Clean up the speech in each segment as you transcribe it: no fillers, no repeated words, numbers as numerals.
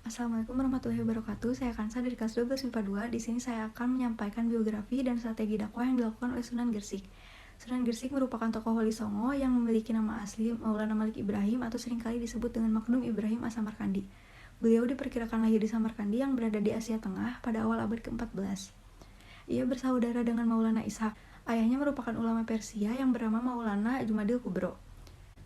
Assalamualaikum warahmatullahi wabarakatuh. Saya Kansa dari kelas 12 MIPA 2. Di sini saya akan menyampaikan biografi dan strategi dakwah yang dilakukan oleh Sunan Gresik. Sunan Gresik merupakan tokoh Wali Songo yang memiliki nama asli Maulana Malik Ibrahim atau seringkali disebut dengan Makdum Ibrahim As-Samarkandi. Beliau diperkirakan lahir di Samarkandi yang berada di Asia Tengah pada awal abad ke-14. Ia bersaudara dengan Maulana Ishaq. Ayahnya merupakan ulama Persia yang bernama Maulana Jumadil Kubro.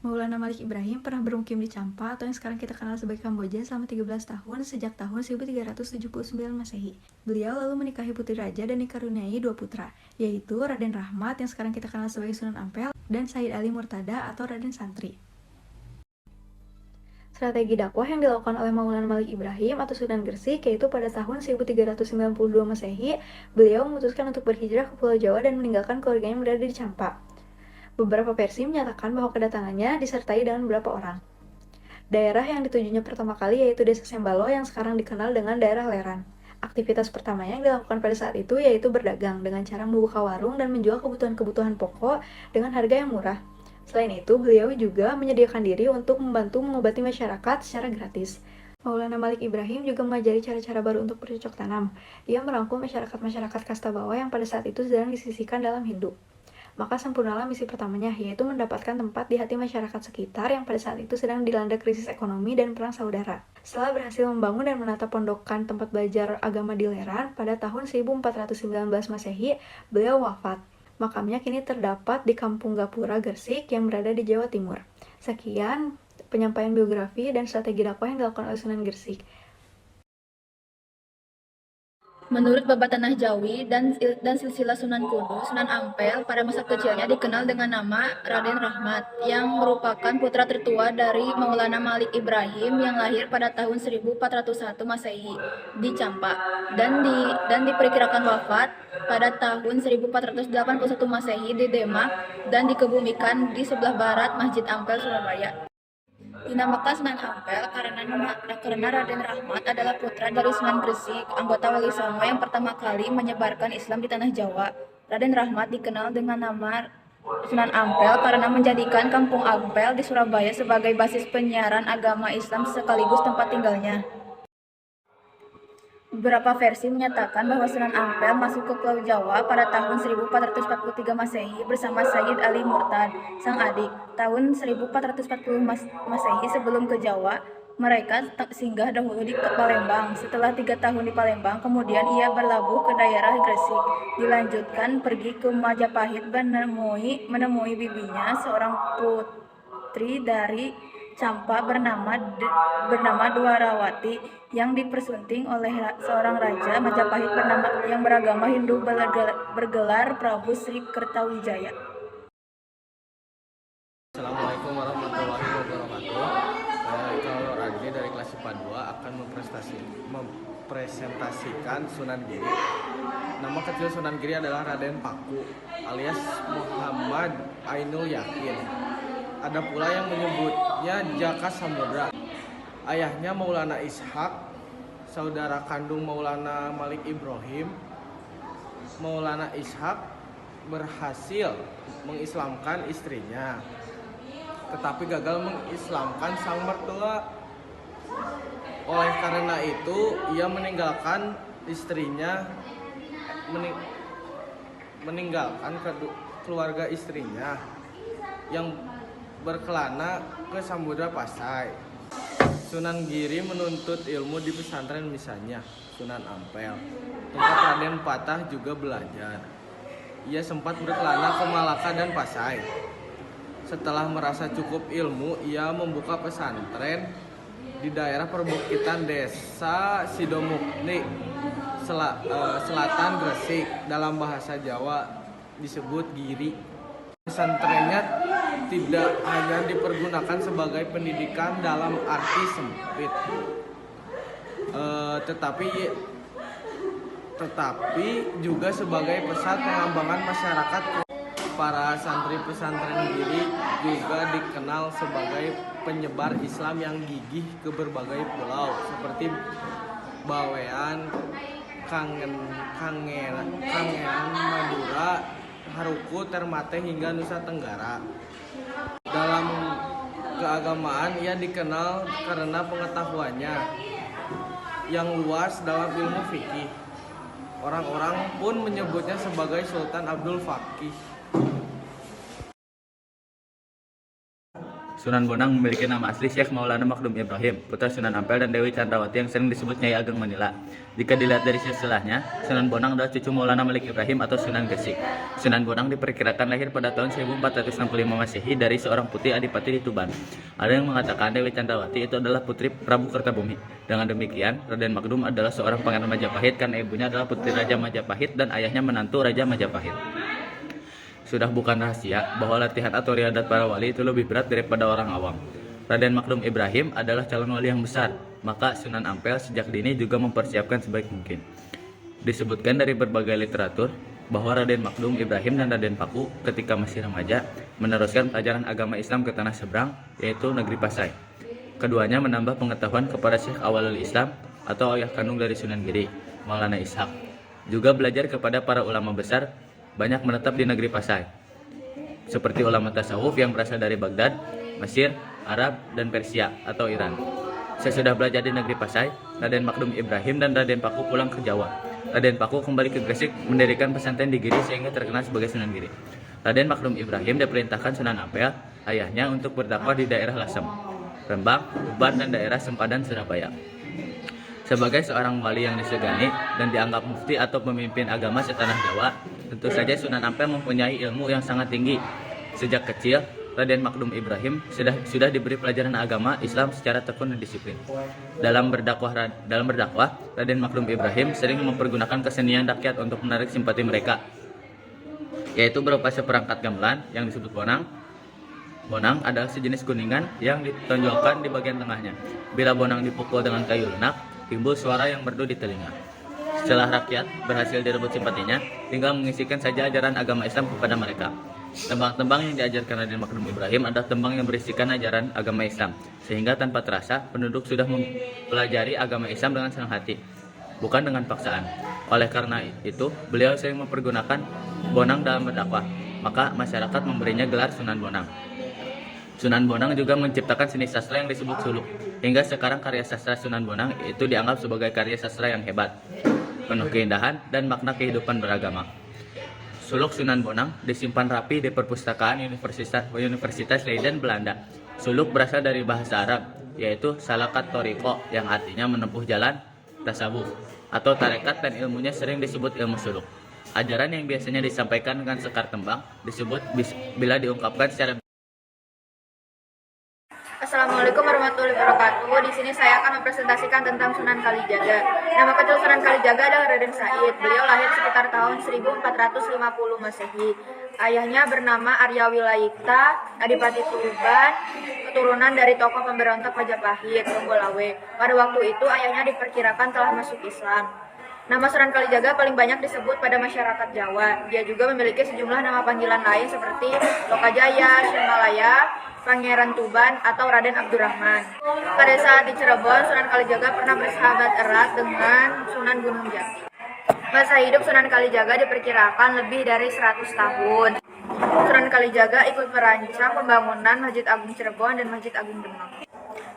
Maulana Malik Ibrahim pernah bermukim di Champa atau yang sekarang kita kenal sebagai Kamboja selama 13 tahun sejak tahun 1379 Masehi. Beliau lalu menikahi putri raja dan dikaruniai 2 putra, yaitu Raden Rahmat yang sekarang kita kenal sebagai Sunan Ampel dan Said Ali Murtada atau Raden Santri. Strategi dakwah yang dilakukan oleh Maulana Malik Ibrahim atau Sunan Gresik yaitu pada tahun 1392 Masehi, beliau memutuskan untuk berhijrah ke Pulau Jawa dan meninggalkan keluarganya yang berada di Champa. Beberapa versi menyatakan bahwa kedatangannya disertai dengan beberapa orang. Daerah yang ditujunya pertama kali yaitu Desa Sembalo yang sekarang dikenal dengan daerah Leran. Aktivitas pertamanya yang dilakukan pada saat itu yaitu berdagang dengan cara membuka warung dan menjual kebutuhan-kebutuhan pokok dengan harga yang murah. Selain itu, beliau juga menyediakan diri untuk membantu mengobati masyarakat secara gratis. Maulana Malik Ibrahim juga mengajari cara-cara baru untuk bercocok tanam. Ia merangkul masyarakat-masyarakat kasta bawah yang pada saat itu sedang disisihkan dalam hidup. Maka sempurnalah misi pertamanya, yaitu mendapatkan tempat di hati masyarakat sekitar yang pada saat itu sedang dilanda krisis ekonomi dan perang saudara. Setelah berhasil membangun dan menata pondokan tempat belajar agama di Leran, pada tahun 1419 Masehi, beliau wafat. Makamnya kini terdapat di Kampung Gapura, Gresik yang berada di Jawa Timur. Sekian penyampaian biografi dan strategi dakwah yang dilakukan oleh Sunan Gresik. Menurut Babat Tanah Jawi dan silsilah Sunan Kudus, Sunan Ampel pada masa kecilnya dikenal dengan nama Raden Rahmat, yang merupakan putra tertua dari Maulana Malik Ibrahim yang lahir pada tahun 1401 Masehi di Champa dan diperkirakan wafat pada tahun 1481 Masehi di Demak dan dikebumikan di sebelah barat Masjid Ampel, Surabaya. Dinamakan Sunan Ampel karena Raden Rahmat adalah putra dari Sunan Gresik, anggota Wali Songo yang pertama kali menyebarkan Islam di tanah Jawa. Raden Rahmat dikenal dengan nama Sunan Ampel karena menjadikan Kampung Ampel di Surabaya sebagai basis penyiaran agama Islam sekaligus tempat tinggalnya. Beberapa versi menyatakan bahwa Sunan Ampel masuk ke Pulau Jawa pada tahun 1443 Masehi bersama Said Ali Murtad, sang adik. Tahun 1440 Masehi sebelum ke Jawa, mereka singgah dahulu di Palembang. Setelah 3 tahun di Palembang, kemudian ia berlabuh ke daerah Gresik. Dilanjutkan pergi ke Majapahit menemui bibinya, seorang putri dari Champa bernama Dwarawati yang dipersunting oleh seorang raja Majapahit yang beragama Hindu bergelar Prabu Sri Kertawijaya. Assalamualaikum warahmatullahi wabarakatuh. Kalau Ragni dari kelas IPA 2 akan mempresentasikan Sunan Giri. Nama kecil Sunan Giri adalah Raden Paku alias Muhammad Ainul Yakin. Ada pula yang menyebutnya Jaka Samudra. Ayahnya Maulana Ishaq, saudara kandung Maulana Malik Ibrahim. Maulana Ishaq berhasil mengislamkan istrinya, tetapi gagal mengislamkan sang mertua. Oleh karena itu, ia meninggalkan istrinya, meninggalkan keluarga istrinya yang berkelana ke Samudra Pasai. Sunan Giri menuntut ilmu di pesantren misalnya Sunan Ampel, tempat Raden Patah juga belajar. Ia sempat berkelana ke Malaka dan Pasai. Setelah merasa cukup ilmu, ia membuka pesantren di daerah perbukitan Desa Sidomukni, selatan Gresik. Dalam bahasa Jawa disebut Giri. Pesantrennya tidak hanya dipergunakan sebagai pendidikan dalam arti sempit, tetapi juga sebagai pusat pengembangan masyarakat. Para santri pesantren Giri juga dikenal sebagai penyebar Islam yang gigih ke berbagai pulau seperti Bawean, Kangean, Madura, Haruku, Ternate hingga Nusa Tenggara. Dalam keagamaan ia dikenal karena pengetahuannya yang luas dalam ilmu fikih. Orang-orang pun menyebutnya sebagai Sultan Abdul Faqih. Sunan Bonang memiliki nama asli Syekh Maulana Makdum Ibrahim, putra Sunan Ampel dan Dewi Chandrawati yang sering disebut Nyai Ageng Manila. Jika dilihat dari silsilahnya, Sunan Bonang adalah cucu Maulana Malik Ibrahim atau Sunan Gresik. Sunan Bonang diperkirakan lahir pada tahun 1465 Masehi dari seorang putri adipati di Tuban. Ada yang mengatakan Dewi Chandrawati itu adalah putri Prabu Kertabumi. Dengan demikian, Raden Makdum adalah seorang pangeran Majapahit karena ibunya adalah putri Raja Majapahit dan ayahnya menantu Raja Majapahit. Sudah bukan rahasia bahwa latihan atau riadat para wali itu lebih berat daripada orang awam. Raden Makdum Ibrahim adalah calon wali yang besar, maka Sunan Ampel sejak dini juga mempersiapkan sebaik mungkin. Disebutkan dari berbagai literatur bahwa Raden Makdum Ibrahim dan Raden Paku ketika masih remaja meneruskan pelajaran agama Islam ke tanah seberang, yaitu negeri Pasai. Keduanya menambah pengetahuan kepada Syekh Awalul Islam atau ayah kandung dari Sunan Giri, Maulana Ishaq. Juga belajar kepada para ulama besar, banyak menetap di negeri Pasai, seperti ulama tasawuf yang berasal dari Baghdad, Mesir, Arab, dan Persia atau Iran. Sesudah belajar di negeri Pasai, Raden Makdum Ibrahim dan Raden Paku pulang ke Jawa. Raden Paku kembali ke Gresik mendirikan pesantren di Giri sehingga terkenal sebagai Sunan Giri. Raden Makdum Ibrahim diperintahkan Sunan Ampel, ayahnya, untuk berdakwah di daerah Lasem, Rembang, Tuban, dan daerah Sempadan, Surabaya. Sebagai seorang wali yang disegani dan dianggap mufti atau pemimpin agama setanah Jawa, tentu saja Sunan Ampel mempunyai ilmu yang sangat tinggi. Sejak kecil, Raden Makdum Ibrahim sudah diberi pelajaran agama Islam secara tekun dan disiplin. Dalam berdakwah, Raden Makdum Ibrahim sering mempergunakan kesenian rakyat untuk menarik simpati mereka, yaitu berupa seperangkat gamelan yang disebut bonang. Bonang adalah sejenis kuningan yang ditonjolkan di bagian tengahnya. Bila bonang dipukul dengan kayu lunak, timbul suara yang merdu di telinga. Setelah rakyat berhasil direbut simpatinya, tinggal mengisikan saja ajaran agama Islam kepada mereka. Tembang-tembang yang diajarkan Raden Makdum Ibrahim adalah tembang yang berisikan ajaran agama Islam, sehingga tanpa terasa penduduk sudah mempelajari agama Islam dengan senang hati, bukan dengan paksaan. Oleh karena itu, beliau sering mempergunakan bonang dalam berdakwah, maka masyarakat memberinya gelar Sunan Bonang. Sunan Bonang juga menciptakan seni sastra yang disebut suluk. Hingga sekarang karya sastra Sunan Bonang itu dianggap sebagai karya sastra yang hebat, penuh keindahan dan makna kehidupan beragama. Suluk Sunan Bonang disimpan rapi di perpustakaan Universitas Leiden, Belanda. Suluk berasal dari bahasa Arab, yaitu salakat toriko, yang artinya menempuh jalan tasawuf atau tarekat, dan ilmunya sering disebut ilmu suluk. Ajaran yang biasanya disampaikan dengan sekar tembang disebut bila diungkapkan secara. Assalamualaikum warahmatullahi wabarakatuh. Di sini saya akan mempresentasikan tentang Sunan Kalijaga. Nama kecil Sunan Kalijaga adalah Raden Said. Beliau lahir sekitar tahun 1450 Masehi. Ayahnya bernama Arya Wilayita, Adipati Tuban, keturunan dari tokoh pemberontak Majapahit, Ronggolawe. Pada waktu itu ayahnya diperkirakan telah masuk Islam. Nama Sunan Kalijaga paling banyak disebut pada masyarakat Jawa. Dia juga memiliki sejumlah nama panggilan lain seperti Lokajaya, Shimalaya, Pangeran Tuban, atau Raden Abdurrahman. Pada saat di Cirebon, Sunan Kalijaga pernah bersahabat erat dengan Sunan Gunung Jati. Masa hidup Sunan Kalijaga diperkirakan lebih dari 100 tahun. Sunan Kalijaga ikut merancang pembangunan Masjid Agung Cirebon dan Masjid Agung Demak.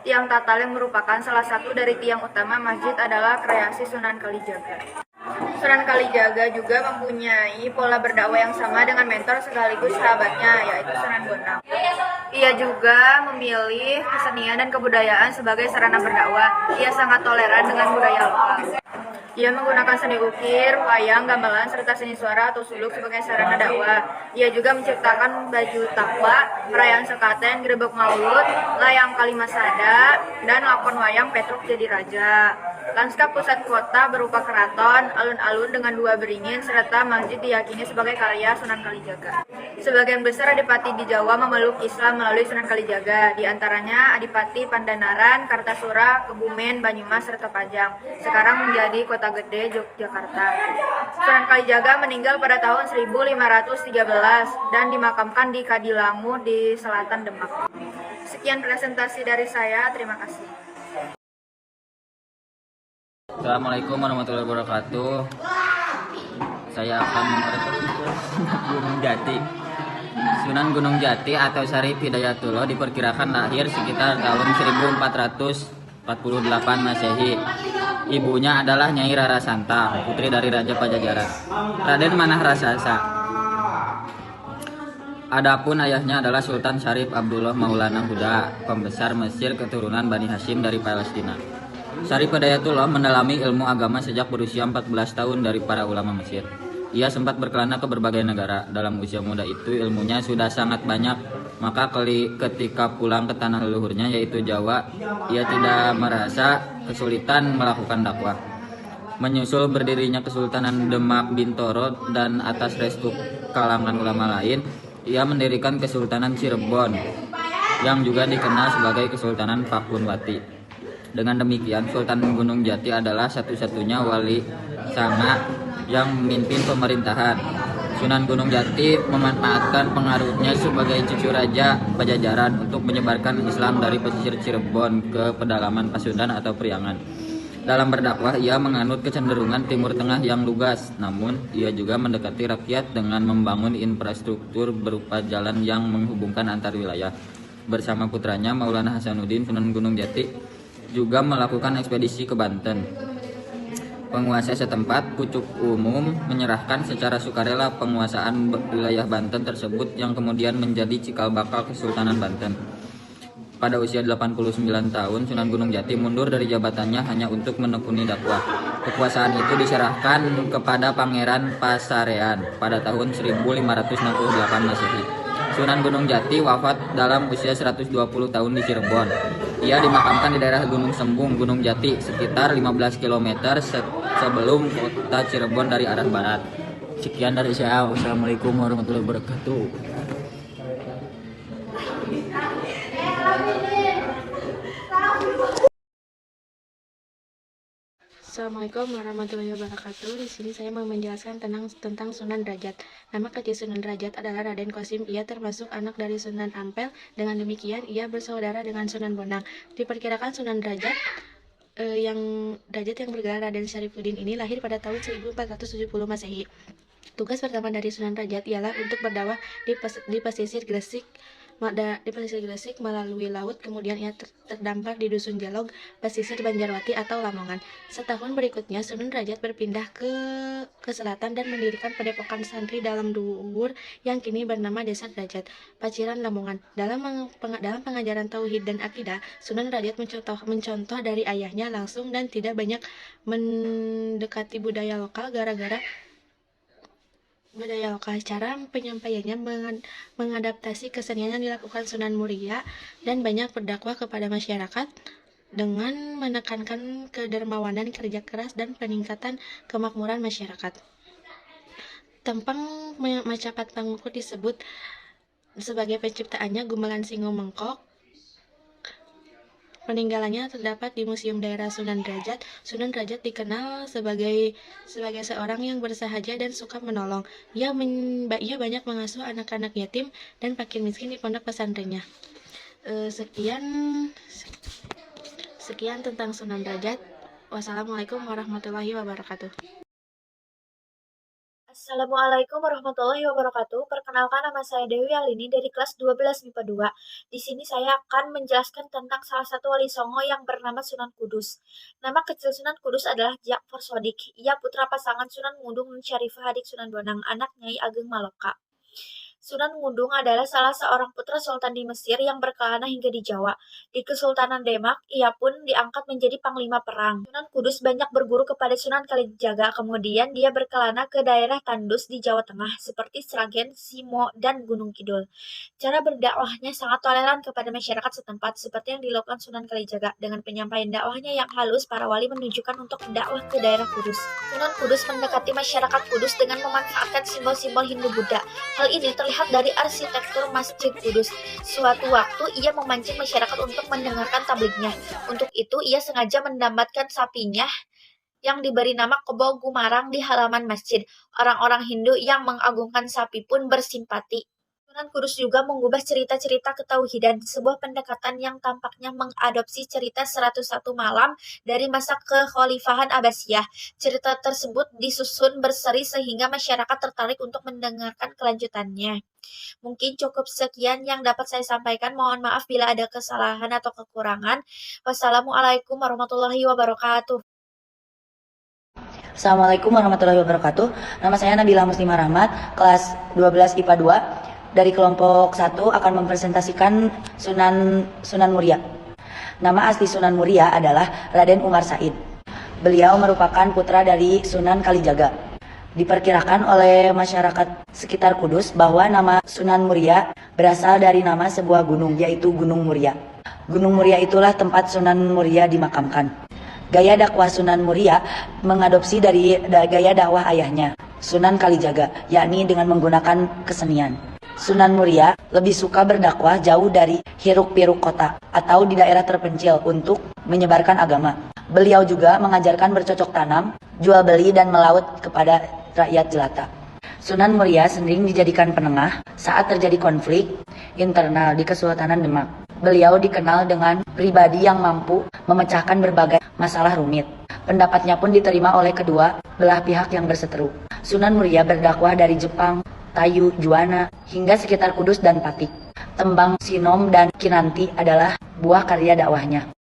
Tiang Tatal yang merupakan salah satu dari tiang utama masjid adalah kreasi Sunan Kalijaga. Sunan Kalijaga juga mempunyai pola berdakwah yang sama dengan mentor sekaligus sahabatnya, yaitu Sunan Bonang. Ia juga memilih kesenian dan kebudayaan sebagai sarana berdakwah. Ia sangat toleran dengan budaya lokal. Ia menggunakan seni ukir, wayang, gamelan, serta seni suara atau suluk sebagai sarana dakwah. Ia juga menciptakan baju takwa, perayaan sekaten, gerebek maulud, layang kalimasada, dan lakon wayang Petruk Jadi Raja. Lanskap pusat kota berupa keraton, alun-alun dengan dua beringin, serta masjid diyakini sebagai karya Sunan Kalijaga. Sebagian besar adipati di Jawa memeluk Islam melalui Sunan Kalijaga, di antaranya Adipati Pandanaran, Kartasura, Kebumen, Banyumas, serta Pajang. Sekarang menjadi Kota Gede, Yogyakarta. Sunan Kalijaga meninggal pada tahun 1513 dan dimakamkan di Kadilangu di selatan Demak. Sekian presentasi dari saya, terima kasih. Assalamualaikum warahmatullahi wabarakatuh. Saya akan mempresentasikan Gunung Jati. Sunan Gunung Jati atau Syarif Hidayatullah diperkirakan lahir sekitar tahun 1400 48 Masehi. Ibunya adalah Nyai Rara Santa, putri dari Raja Pajajaran, Raden Manah Rasasa. Adapun ayahnya adalah Sultan Syarif Abdullah Maulana Huda, pembesar Mesir keturunan Bani Hashim dari Palestina. Syarif Hidayatullah mendalami ilmu agama sejak berusia 14 tahun dari para ulama Mesir. Ia sempat berkelana ke berbagai negara. Dalam usia muda itu ilmunya sudah sangat banyak. Maka ketika pulang ke tanah leluhurnya yaitu Jawa, ia tidak merasa kesulitan melakukan dakwah. Menyusul berdirinya Kesultanan Demak Bintoro dan atas restu kalangan ulama lain, ia mendirikan Kesultanan Cirebon yang juga dikenal sebagai Kesultanan Pakunwati. Dengan demikian, Sultan Gunung Jati adalah satu-satunya wali sanga yang memimpin pemerintahan. Sunan Gunung Jati memanfaatkan pengaruhnya sebagai cucu Raja Pajajaran untuk menyebarkan Islam dari pesisir Cirebon ke pedalaman Pasundan atau Priangan. Dalam berdakwah, ia menganut kecenderungan Timur Tengah yang lugas, namun ia juga mendekati rakyat dengan membangun infrastruktur berupa jalan yang menghubungkan antar wilayah. Bersama putranya Maulana Hasanuddin, Sunan Gunung Jati juga melakukan ekspedisi ke Banten. Penguasa setempat, Pucuk Umum, menyerahkan secara sukarela penguasaan wilayah Banten tersebut yang kemudian menjadi cikal bakal Kesultanan Banten. Pada usia 89 tahun, Sunan Gunung Jati mundur dari jabatannya hanya untuk menekuni dakwah. Kekuasaan itu diserahkan kepada Pangeran Pasarean pada tahun 1568 Masehi. Sunan Gunung Jati wafat dalam usia 120 tahun di Cirebon. Ia dimakamkan di daerah Gunung Sembung, Gunung Jati, sekitar 15 km sebelum kota Cirebon dari arah barat. Sekian dari saya. Wassalamualaikum warahmatullahi wabarakatuh. Assalamualaikum warahmatullahi wabarakatuh. Di sini saya mau menjelaskan tentang Sunan Derajat. Nama kecil Sunan Derajat adalah Raden Qasim. Ia termasuk anak dari Sunan Ampel. Dengan demikian, ia bersaudara dengan Sunan Bonang. Diperkirakan Sunan Derajat yang bergelar Raden Syarifuddin ini lahir pada tahun 1470 Masehi. Tugas pertama dari Sunan Derajat ialah untuk berdakwah di pesisir Gresik melalui laut, kemudian ia terdampar di Dusun Jalog, pesisir Banjarwati atau Lamongan. Setahun berikutnya, Sunan Derajat berpindah ke selatan dan mendirikan padepokan santri dalam Duwur yang kini bernama Desa Derajat, Paciran Lamongan. Dalam pengajaran tauhid dan akidah, Sunan Derajat mencontoh dari ayahnya langsung dan tidak banyak mendekati budaya lokal cara penyampaiannya mengadaptasi kesenian yang dilakukan Sunan Muria dan banyak berdakwah kepada masyarakat dengan menekankan kedermawanan, kerja keras, dan peningkatan kemakmuran masyarakat. Tempang Macapat Pangukur disebut sebagai penciptaannya Gumelan Singo Mengkok. Peninggalannya terdapat di Museum Daerah Sunan Derajat. Sunan Derajat dikenal sebagai seorang yang bersahaja dan suka menolong. Ia banyak mengasuh anak-anak yatim dan fakir miskin di pondok pesantrennya. Sekian tentang Sunan Derajat. Wassalamualaikum warahmatullahi wabarakatuh. Assalamualaikum warahmatullahi wabarakatuh. Perkenalkan, nama saya Dewi Alini dari kelas 12 MIPA 2. Di sini saya akan menjelaskan tentang salah satu wali songo yang bernama Sunan Kudus. Nama kecil Sunan Kudus adalah Ja'far Shodiq. Ia putra pasangan Sunan Ngudung dan Syarifah adik Sunan Bonang, anak Nyai Ageng Maloka. Sunan Ngudung adalah salah seorang putra sultan di Mesir yang berkelana hingga di Jawa. Di Kesultanan Demak, ia pun diangkat menjadi panglima perang. Sunan Kudus banyak berguru kepada Sunan Kalijaga, kemudian dia berkelana ke daerah tandus di Jawa Tengah seperti Sragen, Simo, dan Gunung Kidul. Cara berdakwahnya sangat toleran kepada masyarakat setempat seperti yang dilakukan Sunan Kalijaga. Dengan penyampaian dakwahnya yang halus, para wali menunjukkan untuk dakwah ke daerah Kudus. Sunan Kudus mendekati masyarakat Kudus dengan memanfaatkan simbol-simbol Hindu-Buddha. Hal ini terlihat dari arsitektur Masjid Kudus. Suatu waktu ia memancing masyarakat untuk mendengarkan tablignya. Untuk itu ia sengaja mendambatkan sapinya yang diberi nama Kebo Gumarang di halaman masjid. Orang-orang Hindu yang mengagungkan sapi pun bersimpati. Sunan Kudus juga mengubah cerita-cerita ketauhidan, sebuah pendekatan yang tampaknya mengadopsi cerita 101 malam dari masa kekhalifahan Abbasiyah. Cerita tersebut disusun berseri sehingga masyarakat tertarik untuk mendengarkan kelanjutannya. Mungkin cukup sekian yang dapat saya sampaikan. Mohon maaf bila ada kesalahan atau kekurangan. Wassalamualaikum warahmatullahi wabarakatuh. Assalamualaikum warahmatullahi wabarakatuh. Nama saya Nabila Muslimah Rahmat, kelas 12 IPA 2. Dari kelompok 1 akan mempresentasikan Sunan Muria. Nama asli Sunan Muria adalah Raden Umar Said. Beliau merupakan putra dari Sunan Kalijaga. Diperkirakan oleh masyarakat sekitar Kudus bahwa nama Sunan Muria berasal dari nama sebuah gunung, yaitu Gunung Muria. Gunung Muria itulah tempat Sunan Muria dimakamkan. Gaya dakwah Sunan Muria mengadopsi dari gaya dakwah ayahnya, Sunan Kalijaga, yakni dengan menggunakan kesenian. Sunan Muria lebih suka berdakwah jauh dari hiruk-pikuk kota atau di daerah terpencil untuk menyebarkan agama. Beliau juga mengajarkan bercocok tanam, jual beli dan melaut kepada rakyat jelata. Sunan Muria sering dijadikan penengah saat terjadi konflik internal di Kesultanan Demak. Beliau dikenal dengan pribadi yang mampu memecahkan berbagai masalah rumit. Pendapatnya pun diterima oleh kedua belah pihak yang berseteru. Sunan Muria berdakwah dari Jepang, Tayu, Juwana, hingga sekitar Kudus dan Patik. Tembang Sinom dan Kinanti adalah buah karya dakwahnya.